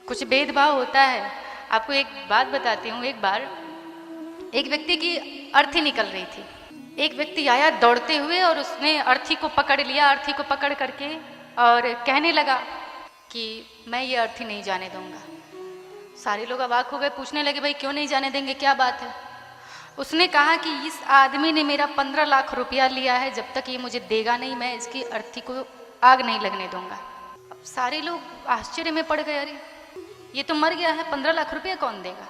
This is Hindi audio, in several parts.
कुछ भेदभाव होता है। आपको एक बात बताती हूँ। एक बार एक व्यक्ति की अर्थी निकल रही थी। एक व्यक्ति आया दौड़ते हुए और उसने अर्थी को पकड़ लिया। अर्थी को पकड़ करके और कहने लगा कि मैं ये अर्थी नहीं जाने दूंगा। सारे लोग अवाक हो गए, पूछने लगे भाई क्यों नहीं जाने देंगे, क्या बात है। उसने कहा कि इस आदमी ने मेरा 15 लाख रुपया लिया है, जब तक ये मुझे देगा नहीं मैं इसकी अर्थी को आग नहीं लगने दूंगा। अब सारे लोग आश्चर्य में पड़ गए, अरे ये तो मर गया है, 15 लाख रुपया कौन देगा।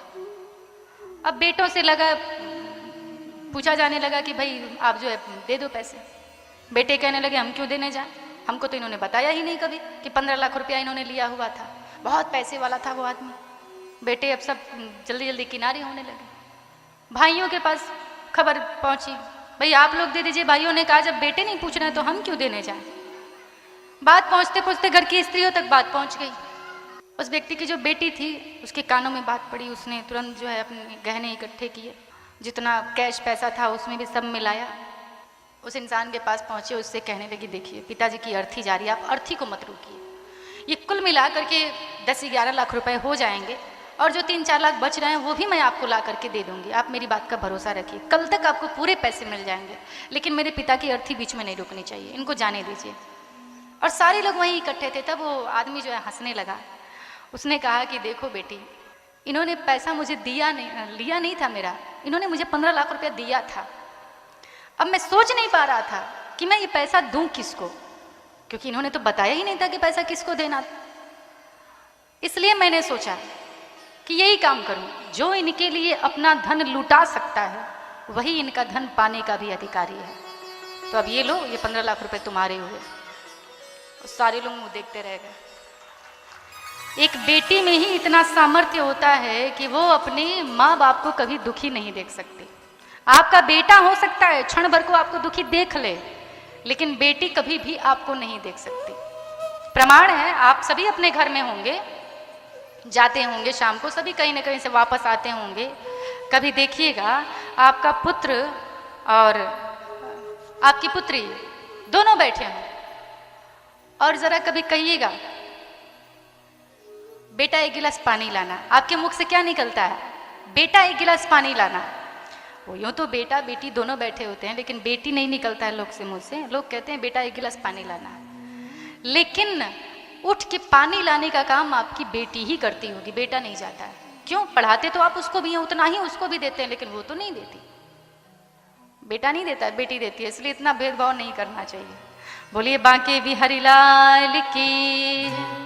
अब बेटों से लगा पूछा जाने लगा कि भाई आप जो है दे दो पैसे। बेटे कहने लगे हम क्यों देने जाएं, हमको तो इन्होंने बताया ही नहीं कभी कि 15 लाख रुपया इन्होंने लिया हुआ था, बहुत पैसे वाला था वो आदमी। बेटे अब सब जल्दी जल्दी किनारे होने लगे। भाइयों के पास खबर पहुंची, भाई आप लोग दे दीजिए। भाइयों ने कहा जब बेटे नहीं पूछ रहे हैं तो हम क्यों देने जाएं। बात पहुंचते पहुंचते घर की स्त्रियों तक बात पहुंच गई। उस व्यक्ति की जो बेटी थी उसके कानों में बात पड़ी। उसने तुरंत जो है अपने गहने इकट्ठे किए, जितना कैश पैसा था उसमें भी सब मिलाया। उस इंसान के पास पहुंचे, उससे कहने लगी देखिए पिताजी की अर्थी जा रही है, आप अर्थी को मत रोकिए। ये कुल मिला करके 10-11 लाख रुपए हो जाएंगे और जो 3-4 लाख बच रहे हैं वो भी मैं आपको ला करके दे दूंगी। आप मेरी बात का भरोसा रखिए, कल तक आपको पूरे पैसे मिल जाएंगे, लेकिन मेरे पिता की अर्थी बीच में नहीं रुकनी चाहिए, इनको जाने दीजिए। और सारे लोग वहीं इकट्ठे थे। तब वो आदमी जो है हंसने लगा। उसने कहा कि देखो बेटी, इन्होंने पैसा मुझे लिया नहीं था मेरा, इन्होंने मुझे 15 लाख रुपया दिया था। अब मैं सोच नहीं पा रहा था कि मैं ये पैसा दूं किसको, क्योंकि इन्होंने तो बताया ही नहीं था कि पैसा किसको देना। इसलिए मैंने सोचा कि यही काम करूं, जो इनके लिए अपना धन लुटा सकता है वही इनका धन पाने का भी अधिकारी है। तो अब ये लो, ये 15 लाख रुपए तुम्हारे हुए। सारे लोग मुंह देखते रह गए। एक बेटी में ही इतना सामर्थ्य होता है कि वो अपने माँ बाप को कभी दुखी नहीं देख सकती। आपका बेटा हो सकता है क्षण भर को आपको दुखी देख ले, लेकिन बेटी कभी भी आपको नहीं देख सकती। प्रमाण है, आप सभी अपने घर में होंगे, जाते होंगे शाम को, सभी कहीं ना कहीं से वापस आते होंगे। कभी देखिएगा आपका पुत्र और आपकी पुत्री दोनों बैठे हों और जरा कभी कहिएगा बेटा एक गिलास पानी लाना, आपके मुख से क्या निकलता है? बेटा एक गिलास पानी लाना। वो यूँ तो बेटा बेटी दोनों बैठे होते हैं, लेकिन बेटी नहीं निकलता है लोग से, मुँह से। लोग कहते हैं बेटा एक गिलास पानी लाना, लेकिन उठ के पानी लाने का काम आपकी बेटी ही करती होगी, बेटा नहीं जाता है। क्यों? पढ़ाते तो आप उसको भी हैं, उतना ही उसको भी देते हैं, लेकिन वो तो नहीं देती। बेटा नहीं देता है, बेटी देती है। इसलिए इतना भेदभाव नहीं करना चाहिए। बोलिए बांके बिहारी लाल की।